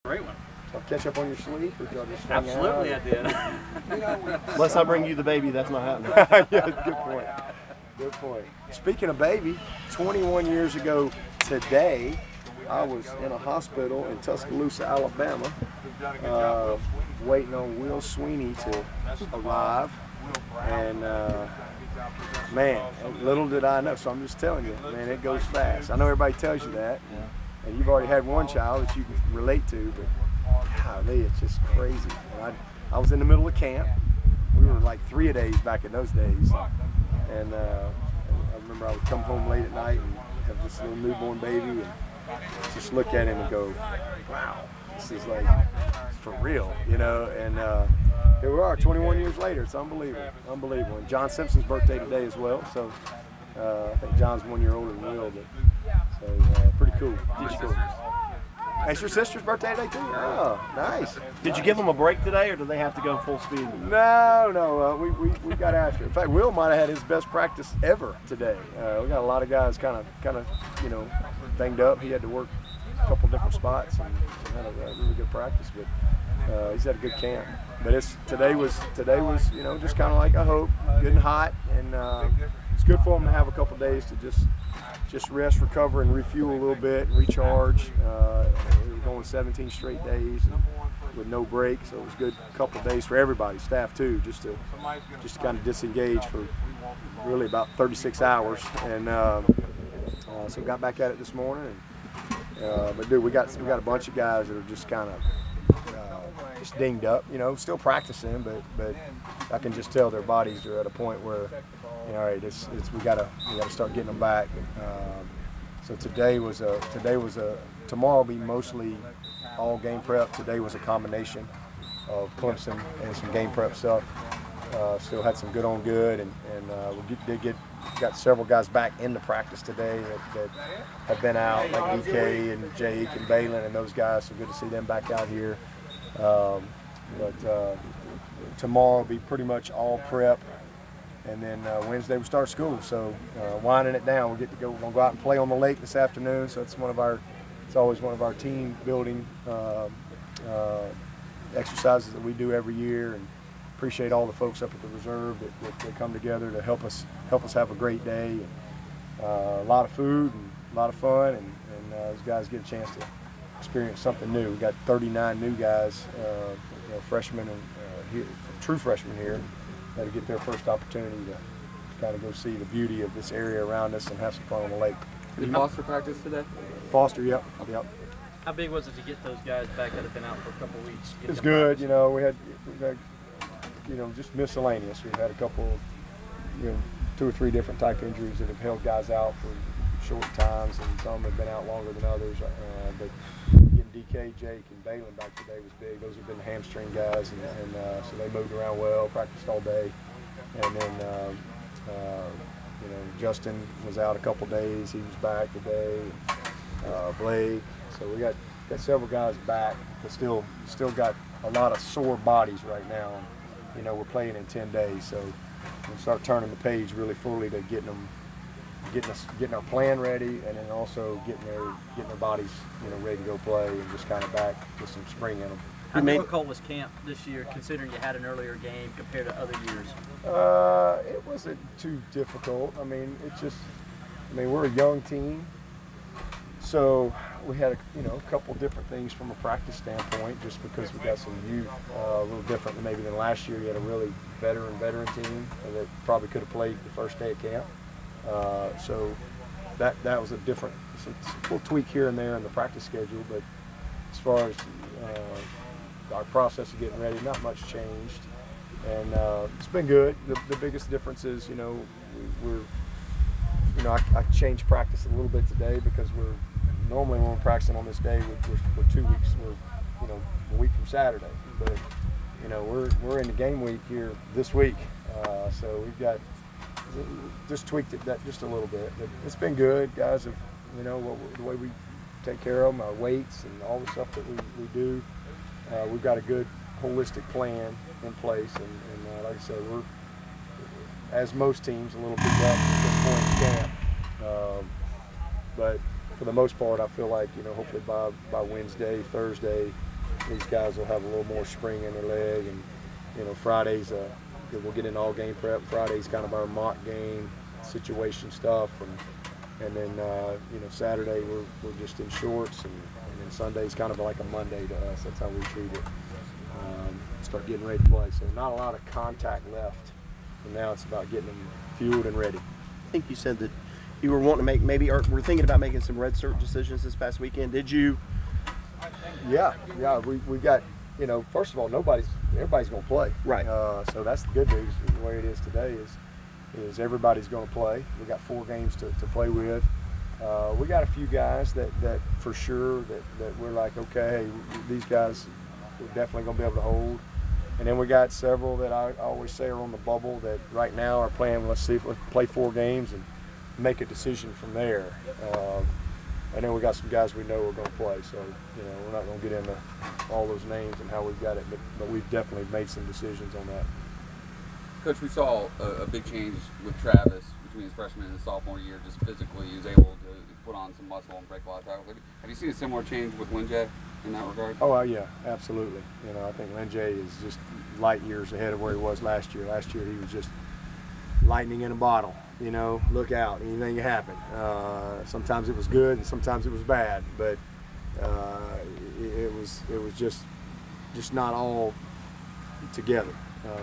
Great one. I'll catch up on your sleep, or y'all just hang Absolutely, out? I did. Unless I bring you the baby, that's not happening. Yeah, good point. Good point. Speaking of baby, 21 years ago today, I was in a hospital in Tuscaloosa, Alabama, waiting on Will Swinney to arrive. And man, little did I know. So I'm just telling you, man, it goes fast. I know everybody tells you that, and you've already had one child that you can relate to, but golly, it's just crazy. And I was in the middle of camp. We were like 3-a-days back in those days, and I remember I would come home late at night and have this little newborn baby and just look at him and go, wow, this is like for real, you know. And here we are 21 years later. It's unbelievable, unbelievable. And John Simpson's birthday today as well, so I think John's 1 year older than Will, but so pretty cool. Pretty cool. It's your sister's birthday today too? Oh, nice. Did you give them a break today, or do they have to go full speed? No, we got after it. In fact, Will might have had his best practice ever today. We got a lot of guys kind of, you know, banged up. He had to work a couple different spots and had a really good practice, but he's had a good camp. But today was you know, just kind of like I hope, good and hot, and it's good for him to have a couple days to just rest, recover, and refuel a little bit, and recharge. We were going 17 straight days with no break, so it was a good couple days for everybody, staff too, just to kind of disengage for really about 36 hours. And so got back at it this morning. And, but dude, we got a bunch of guys that are just kind of just dinged up, you know, still practicing, but I can just tell their bodies are at a point where, you know, all right, we gotta start getting them back. So tomorrow will be mostly all game prep. Today was a combination of Clemson and some game prep stuff. Still had some good on good, and we got several guys back into practice today that have been out, like DK and Jake and Balin and those guys. So good to see them back out here. But tomorrow will be pretty much all prep, and then Wednesday we start school. So winding it down, we're gonna go out and play on the lake this afternoon. So it's always one of our team building exercises that we do every year, and appreciate all the folks up at the reserve that come together to help us have a great day. And, a lot of food and a lot of fun, and those guys get a chance to experience something new. We got 39 new guys, you know, freshmen and true freshmen here, that'll get their first opportunity to kind of go see the beauty of this area around us and have some fun on the lake. Did Foster practice today? Foster, yep. How big was it to get those guys back that have been out for a couple of weeks? It's good, you know. We had, you know, just miscellaneous. We've had a couple, you know, 2 or 3 different type injuries that have held guys out for short times, and some have been out longer than others. But getting DK, Jake, and Balin back today was big. Those have been hamstring guys, and so they moved around well, practiced all day. And then, you know, Justin was out a couple days. He was back today. Blake. So we got several guys back, but still got a lot of sore bodies right now. And, you know, we're playing in 10 days, so we'll start turning the page really fully to getting our plan ready, and then also getting their bodies, you know, ready to go play, and just kind of back with some spring in them. How difficult was camp this year, considering you had an earlier game compared to other years? It wasn't too difficult. I mean, we're a young team, so we had a couple different things from a practice standpoint, just because we got some youth, a little different than last year. You had a really veteran team that probably could have played the first day of camp. So that was a little tweak here and there in the practice schedule, but as far as our process of getting ready, not much changed, and it's been good. The biggest difference is, you know, I changed practice a little bit today, because normally when we're practicing on this day, we're 2 weeks, we're, you know, a week from Saturday, but you know, we're in the game week here this week, so we've got just tweaked that just a little bit. But it's been good. Guys have, you know, the way we take care of them, our weights and all the stuff that we do. We've got a good holistic plan in place, and like I said, we're, as most teams, a little bit up at this point in camp. But for the most part, I feel like, you know, hopefully by Wednesday, Thursday, these guys will have a little more spring in their leg, and you know, Fridays we'll get in all game prep. Friday's kind of our mock game situation stuff, and then you know, Saturday we're just in shorts, and then Sunday's kind of like a Monday to us. That's how we treat it. Start getting ready to play. So not a lot of contact left, and now it's about getting them fueled and ready. I think you said that you were wanting to make maybe, or were thinking about making some redshirt decisions this past weekend. Did you? Yeah. We got, you know, first of all, everybody's going to play. Right. So that's the good news. The way it is today is everybody's going to play. We got 4 games to play with. We got a few guys that for sure that we're like, okay, these guys we're definitely going to be able to hold. And then we got several that I always say are on the bubble that right now are playing. Let's play 4 games and make a decision from there. And then we got some guys we know are going to play. So, you know, we're not going to get into all those names and how we've got it, but we've definitely made some decisions on that. Coach, we saw a big change with Travis between his freshman and his sophomore year. Just physically, he was able to put on some muscle and break a lot of tackles. Have you seen a similar change with Linjay in that regard? Oh, yeah, absolutely. You know, I think Linjay is just light years ahead of where he was last year. Last year he was just lightning in a bottle. You know, look out, anything can happen. Sometimes it was good and sometimes it was bad, but it was just not all together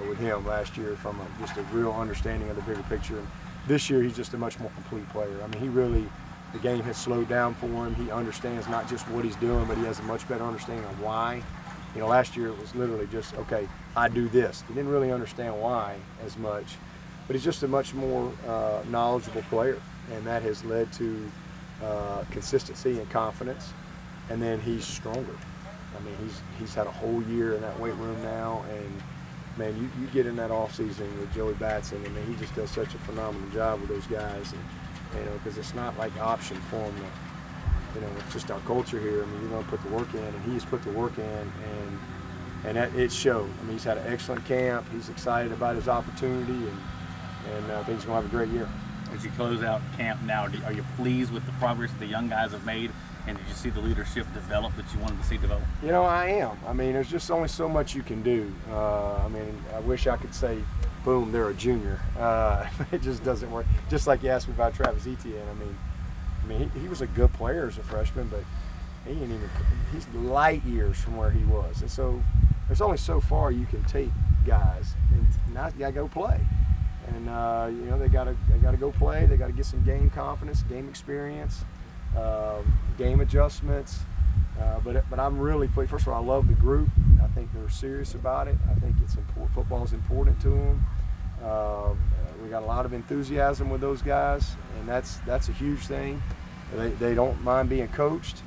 with him last year from just a real understanding of the bigger picture. And this year he's just a much more complete player. I mean, the game has slowed down for him. He understands not just what he's doing, but he has a much better understanding of why. You know, last year it was literally just, okay, I do this. He didn't really understand why as much. But he's just a much more knowledgeable player, and that has led to consistency and confidence. And then he's stronger. I mean, he's had a whole year in that weight room now, and man, you get in that off season with Joey Batson, and man, he just does such a phenomenal job with those guys, and you know, because it's not like option for him to, you know, it's just our culture here. I mean, you're going to put the work in, and he's put the work in, and it showed. I mean, he's had an excellent camp. He's excited about his opportunity, and I think he's going to have a great year. As you close out camp now, are you pleased with the progress that the young guys have made? And did you see the leadership develop that you wanted to see develop? You know, I am. I mean, there's just only so much you can do. I mean, I wish I could say, boom, they're a junior. It just doesn't work. Just like you asked me about Travis Etienne. I mean, he was a good player as a freshman, but he's light years from where he was. And so there's only so far you can take guys, and now you got to go play. And you know, they got to go play. They got to get some game confidence, game experience, game adjustments. But I'm really pleased. First of all, I love the group. I think they're serious about it. I think it's important. Football is important to them. We got a lot of enthusiasm with those guys, and that's a huge thing. They don't mind being coached.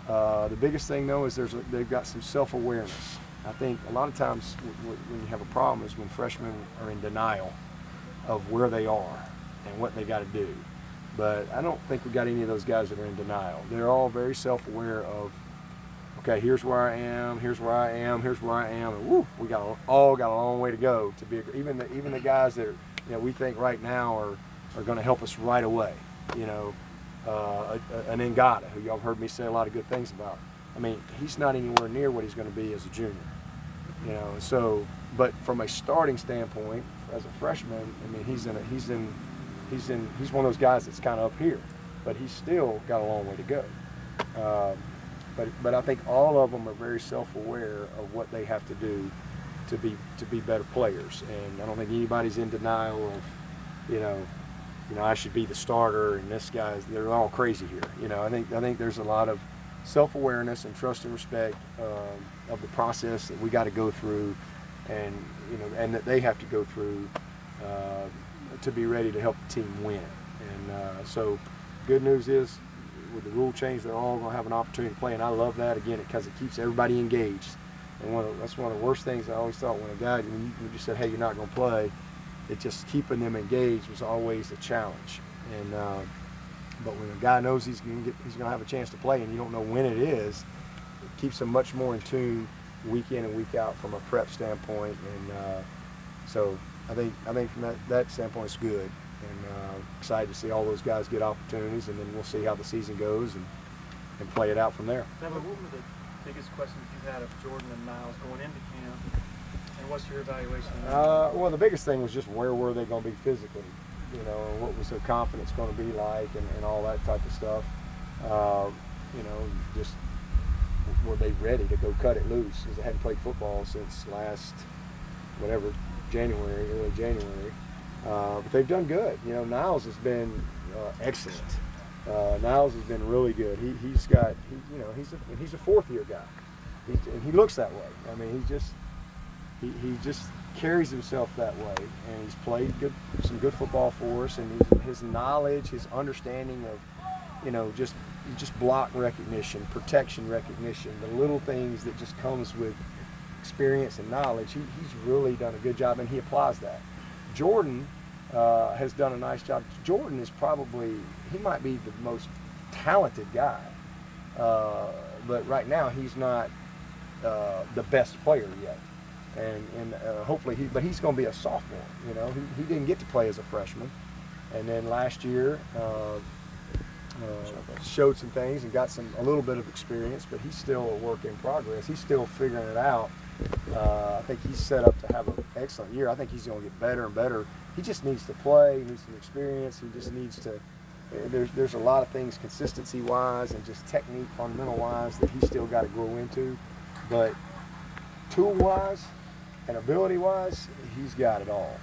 The biggest thing though is they've got some self-awareness. I think a lot of times when you have a problem is when freshmen are in denial of where they are and what they got to do. But I don't think we got any of those guys that are in denial. They're all very self-aware of, okay, here's where I am, here's where I am, here's where I am, and woo, we all got a long way to go to be. Even the guys that we think right now are going to help us right away. You know, an Ngata, who y'all have heard me say a lot of good things about. I mean, he's not anywhere near what he's going to be as a junior. You know, so but from a starting standpoint, as a freshman, I mean, he's one of those guys that's kind of up here, but he's still got a long way to go. But I think all of them are very self-aware of what they have to do to be better players, and I don't think anybody's in denial of, you know, I should be the starter, and this guy's, they're all crazy here. You know, I think there's a lot of self-awareness and trust and respect of the process that we got to go through, and and that they have to go through to be ready to help the team win. And so, good news is, with the rule change, they're all going to have an opportunity to play, and I love that again because it keeps everybody engaged. And that's one of the worst things I always thought when a guy, when you just said, hey, you're not going to play, it just keeping them engaged was always a challenge. And but when a guy knows he's going to have a chance to play, and you don't know when it is, it keeps them much more in tune week in and week out from a prep standpoint. And so I think from that standpoint, it's good. And excited to see all those guys get opportunities, and then we'll see how the season goes and play it out from there. Dabo, biggest questions you had of Jordan and Niles going into camp, and what's your evaluation? Well, the biggest thing was just where were they going to be physically, you know, and what was their confidence going to be like, and all that type of stuff. You know, just were they ready to go cut it loose, because they hadn't played football since last, whatever, January, early January. But they've done good. You know, Niles has been excellent. Niles has been really good. He's a fourth-year guy, and he looks that way. I mean, he just carries himself that way, and he's played some good football for us, and his knowledge, his understanding of, you know, just block recognition, protection recognition, the little things that just comes with experience and knowledge. He's really done a good job, and he applies that. Jordan has done a nice job. Jordan is probably, he might be the most talented guy, but right now he's not the best player yet. And hopefully but he's going to be a sophomore. You know, he didn't get to play as a freshman, and then last year showed some things and got a little bit of experience, but he's still a work in progress. He's still figuring it out. I think he's set up to have an excellent year. I think he's going to get better and better. He just needs to play, he needs some experience, he just needs to, there's a lot of things consistency-wise and just technique, fundamental-wise, that he's still got to grow into. But tool-wise and ability-wise, he's got it all.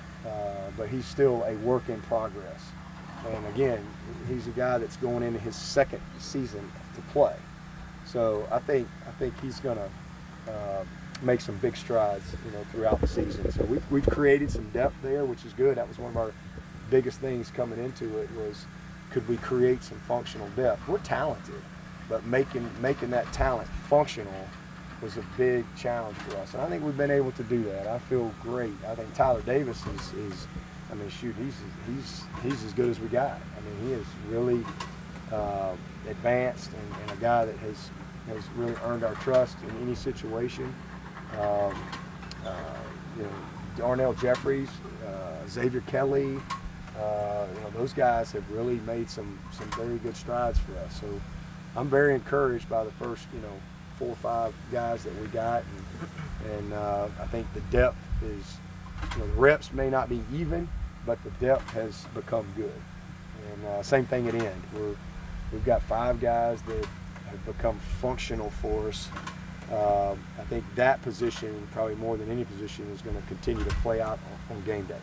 But he's still a work in progress. And again, he's a guy that's going into his second season to play. So I think he's going to make some big strides, you know, throughout the season. So we've created some depth there, which is good. That was one of our biggest things coming into it, was could we create some functional depth? We're talented, but making that talent functional was a big challenge for us. And I think we've been able to do that. I feel great. I think Tyler Davis is I mean, shoot, he's as good as we got. I mean, he is really advanced and a guy that has really earned our trust in any situation. You know, Darnell Jeffries, Xavier Kelly, you know, those guys have really made some very good strides for us. So I'm very encouraged by the first, you know, 4 or 5 guys that we got, and I think the depth is, you know, the reps may not be even, but the depth has become good. And same thing at end. We've got 5 guys that have become functional for us. I think that position, probably more than any position, is going to continue to play out on game day.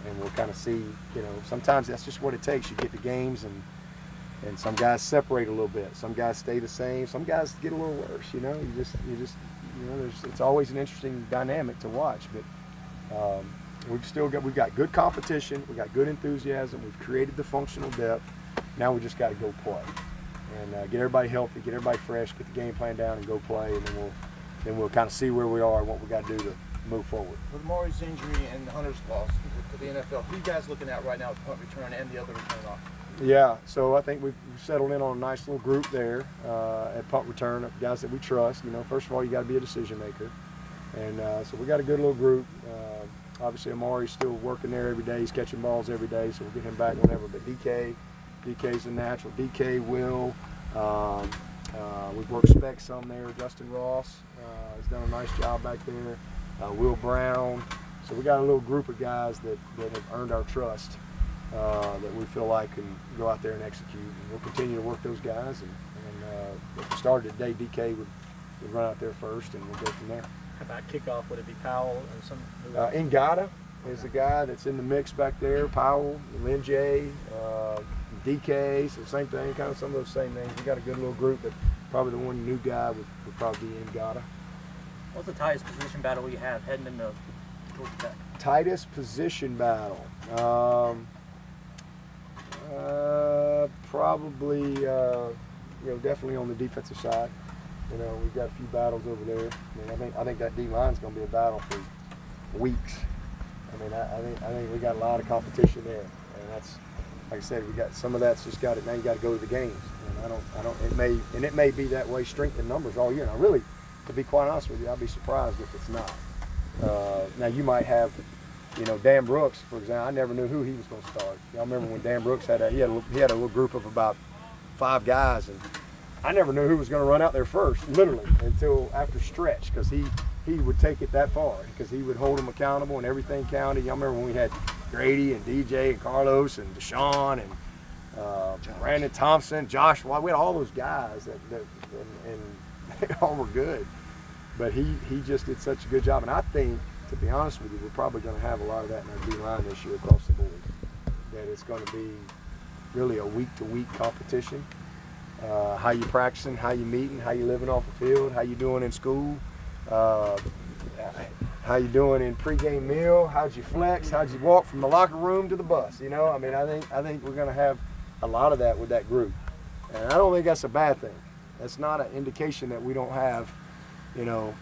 And we'll kind of see, you know, sometimes that's just what it takes. You get to games and some guys separate a little bit. Some guys stay the same. Some guys get a little worse, you know. You just you know, it's always an interesting dynamic to watch. But we've got good competition. We've got good enthusiasm. We've created the functional depth. Now we just got to go play. And get everybody healthy, get everybody fresh, get the game plan down, and go play, and then we'll kind of see where we are and what we got to do to move forward. With Maury's injury and Hunter's loss to the NFL, who are you guys looking at right now with punt return and the other return off? Yeah, so I think we've settled in on a nice little group there at punt return of guys that we trust. You know, first of all, you got to be a decision maker, and so we got a good little group. Obviously, Amari's still working there every day. He's catching balls every day, so we'll get him back whenever. But DK's a natural. DK will. We've worked spec some there. Justin Ross has done a nice job back there. Will Brown. So we got a little group of guys that have earned our trust, that we feel like can go out there and execute. And we'll continue to work those guys. And if we started today, DK would run out there first, and we'll go from there. How about kickoff? Would it be Powell and some? Ngata is the guy that's in the mix back there. Powell, Lynn J, DK, so same thing, kind of some of those same names. We got a good little group, but probably the one new guy would probably be Ngata. What's the tightest position battle you have heading into Georgia Tech? Tightest position battle? Probably, you know, definitely on the defensive side. You know, we've got a few battles over there. I mean, I think that D line's going to be a battle for weeks. I mean, I think we got a lot of competition there, and that's, like I said, we got some of that's just got it. Now you got to go to the games, and it may be that way, strength in numbers all year. Now, really, to be quite honest with you, I'd be surprised if it's not. Now you might have, you know, Dan Brooks, for example. I never knew who he was going to start. Y'all remember when Dan Brooks he had a little group of about 5 guys, and I never knew who was going to run out there first, literally, until after stretch, because he would take it that far, because he would hold them accountable and everything counted. Y'all remember when we had Grady and DJ and Carlos and Deshaun and Brandon Thompson, Josh, we had all those guys and they all were good. But he just did such a good job. And I think, to be honest with you, we're probably going to have a lot of that in our D-line this year across the board. That it's going to be really a week-to-week competition. How you practicing, how you meeting, how you living off the field, how you doing in school, how you doing in pregame meal, how'd you flex, how'd you walk from the locker room to the bus, you know? I mean, I think we're going to have a lot of that with that group. And I don't think that's a bad thing. That's not an indication that we don't have, you know,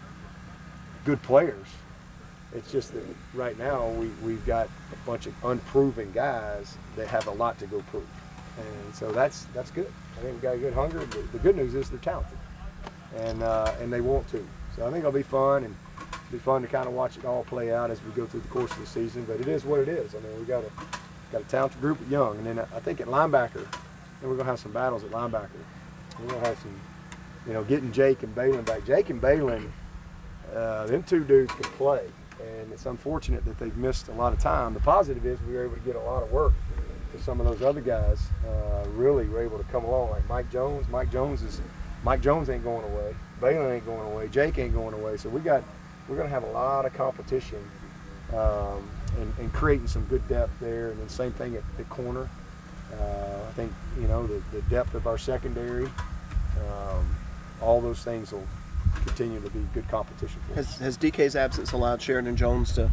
good players. It's just that right now we've got a bunch of unproven guys that have a lot to go prove. And so that's good. I think we got a good hunger. The good news is they're talented, and they want to. So I think it'll be fun, and it'll be fun to kind of watch it all play out as we go through the course of the season. But it is what it is. I mean, we got a talented group of young, and then I think at linebacker, and we're gonna have some battles at linebacker. We're gonna have some, you know, getting Jake and Balin back. Jake and Balin, them two dudes can play, and it's unfortunate that they've missed a lot of time. The positive is we were able to get a lot of work. Some of those other guys really were able to come along, like Mike Jones. Mike Jones ain't going away. Balin ain't going away. Jake ain't going away. So we're going to have a lot of competition and creating some good depth there. And then same thing at corner. I think, you know, the depth of our secondary, all those things will continue to be good competition for us. Has DK's absence allowed Sheridan Jones to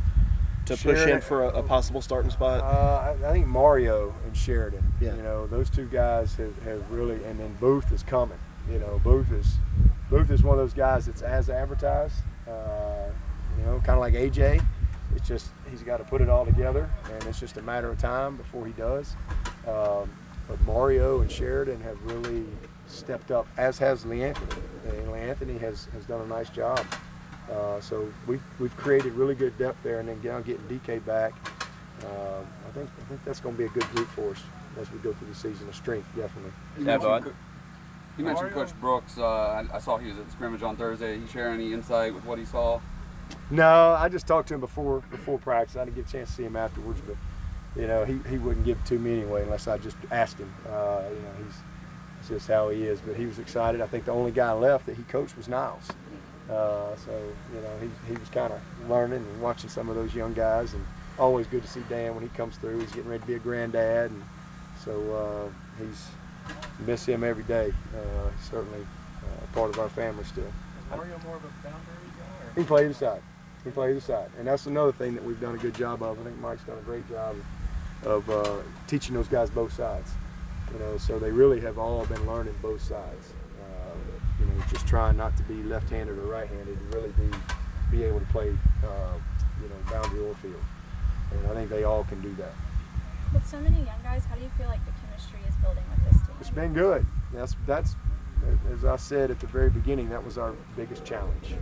push in for a possible starting spot? I think Mario and Sheridan, yeah. You know, those two guys have really, and then Booth is coming. You know, Booth is one of those guys that's as advertised. You know, kind of like AJ. It's just he's got to put it all together, and it's just a matter of time before he does. But Mario and Sheridan have really stepped up, as has Lee Anthony. And Lee Anthony has done a nice job. So we've created really good depth there, and then now getting DK back, I think that's going to be a good group for us as we go through the season. A strength, definitely. You mentioned Coach Brooks. I saw he was at the scrimmage on Thursday. He share any insight with what he saw? No, I just talked to him before practice. I didn't get a chance to see him afterwards, but you know he wouldn't give it to me anyway unless I just asked him. You know, it's just how he is. But he was excited. I think the only guy left that he coached was Niles. So, you know, he was kind of learning and watching some of those young guys, and always good to see Dan when he comes through. He's getting ready to be a granddad, and so miss him every day. He's certainly part of our family still. Is Mario more of a boundary guy? He plays the side. He plays the side, and that's another thing that we've done a good job of. I think Mike's done a great job of teaching those guys both sides. You know, so they really have all been learning both sides. You know, just trying not to be left-handed or right-handed, and really be able to play, you know, boundary or field. And I think they all can do that. With so many young guys, how do you feel like the chemistry is building with this team? It's been good. That's as I said at the very beginning, that was our biggest challenge.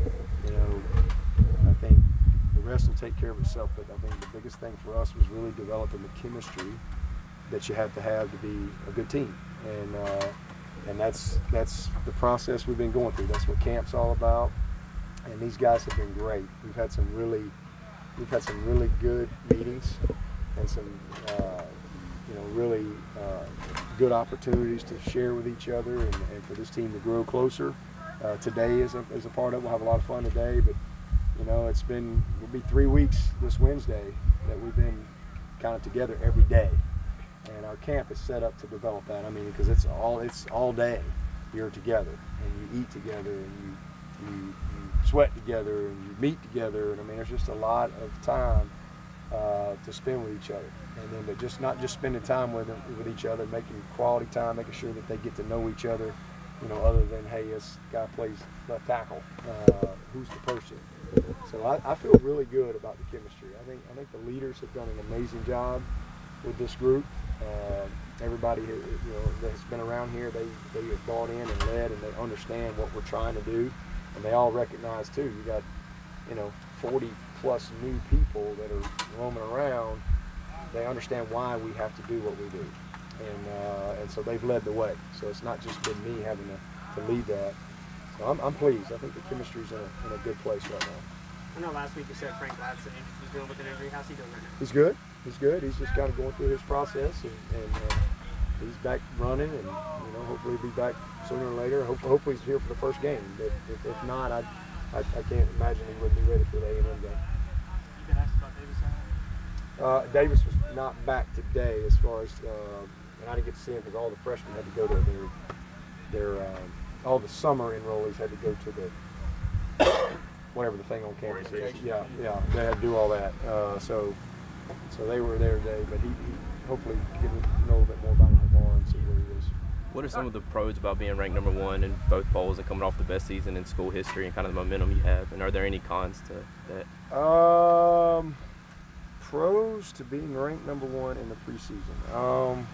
You know, I think the rest will take care of itself, but I think the biggest thing for us was really developing the chemistry that you have to be a good team. And that's the process we've been going through. That's what camp's all about. And these guys have been great. We've had some really good meetings and some you know, really good opportunities to share with each other and for this team to grow closer. Today is a part of it. We'll have a lot of fun today, but you know, it'll be 3 weeks this Wednesday that we've been kind of together every day. And our camp is set up to develop that. I mean, because it's all day you're together, and you eat together, and you sweat together, and you meet together. And I mean, there's just a lot of time to spend with each other. And then, but just not just spending time with each other, making quality time, making sure that they get to know each other. You know, other than, hey, this guy plays left tackle. Who's the person? So I feel really good about the chemistry. I think the leaders have done an amazing job with this group. Everybody who, you know, that's been around here, they have bought in and led, and they understand what we're trying to do, and they all recognize too. You got, you know, 40 plus new people that are roaming around. They understand why we have to do what we do, and so they've led the way. So it's not just been me having to lead that. So I'm pleased. I think the chemistry's in a good place right now. I know last week you said Frank Ladson was dealing with an injury. How's he doing right now? He's good. He's good. He's just kind of going through his process, and he's back running, and hopefully he'll be back sooner or later. Hopefully he's here for the first game. If not, I can't imagine he wouldn't be ready for the A&M game. You been asked about Davis? Davis was not back today, as far as, and I didn't get to see him because all the freshmen had to go to their all the summer enrollees had to go to the whatever the thing on campus is. Yeah, they had to do all that. So they were there today, but he hopefully get to know a little bit more about him tomorrow and see where he is. What are some of the pros about being ranked #1 in both polls and coming off the best season in school history and kind of the momentum you have? And are there any cons to that? Pros to being ranked #1 in the preseason.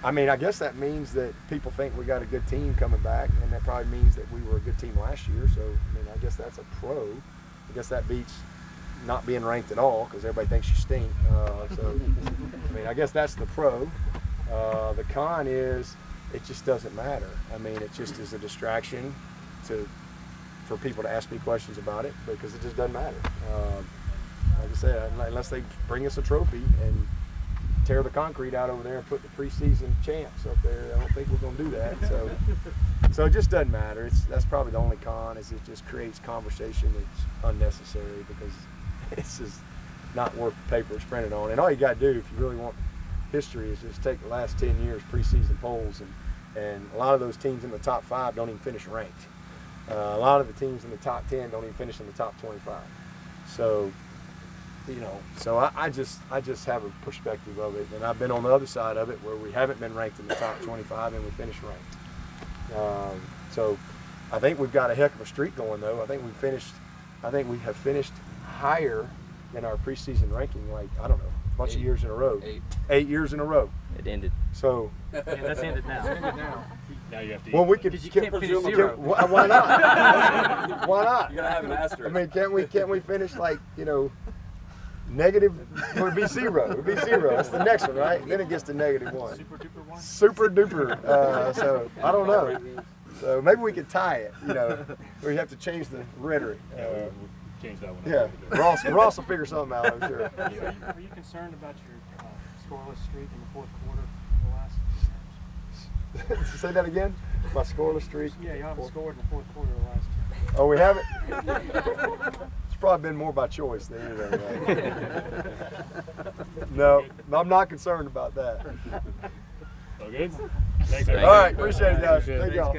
I mean, I guess that means that people think we got a good team coming back, and that probably means that we were a good team last year. So, I mean, I guess that's a pro. I guess that beats not being ranked at all because everybody thinks you stink. So, I mean, I guess that's the pro. The con is it just doesn't matter. I mean, it just is a distraction for people to ask me questions about it because it just doesn't matter. Like I said, unless they bring us a trophy and tear the concrete out over there and put the preseason champs up there, I don't think we're going to do that. So it just doesn't matter. That's probably the only con, is it just creates conversation that's unnecessary because it's just not worth the paper it's printed on. And all you got to do if you really want history is just take the last 10 years preseason polls, and a lot of those teams in the top 5 don't even finish ranked. A lot of the teams in the top 10 don't even finish in the top 25. So, so I just have a perspective of it, and I've been on the other side of it where we haven't been ranked in the top 25 and we finished ranked. So I think we've got a heck of a streak going though. I think we have finished higher than our preseason ranking, like, I don't know, a bunch of years in a row. 8 years in a row. It ended. So Yeah, that's ended now. Now you have to. well, we could. Because you can't finish 0. Why not? Why not? You gotta have an asterisk. I mean, can't we finish like negative? It would be 0. It would be 0. That's the next one, right? Then it gets to -1. Super duper one? Super duper. So I don't know. So maybe we could tie it. We have to change the rhetoric. Change that one. Yeah, Ross will figure something out, I'm sure. Are you concerned about your scoreless streak in the fourth quarter of the last? Say that again? My scoreless streak? Yeah, you haven't scored in the fourth quarter of the last 2. Oh, we haven't? It's probably been more by choice than anything. No, I'm not concerned about that. So good? Thanks, All right, appreciate it, guys. Thank y'all.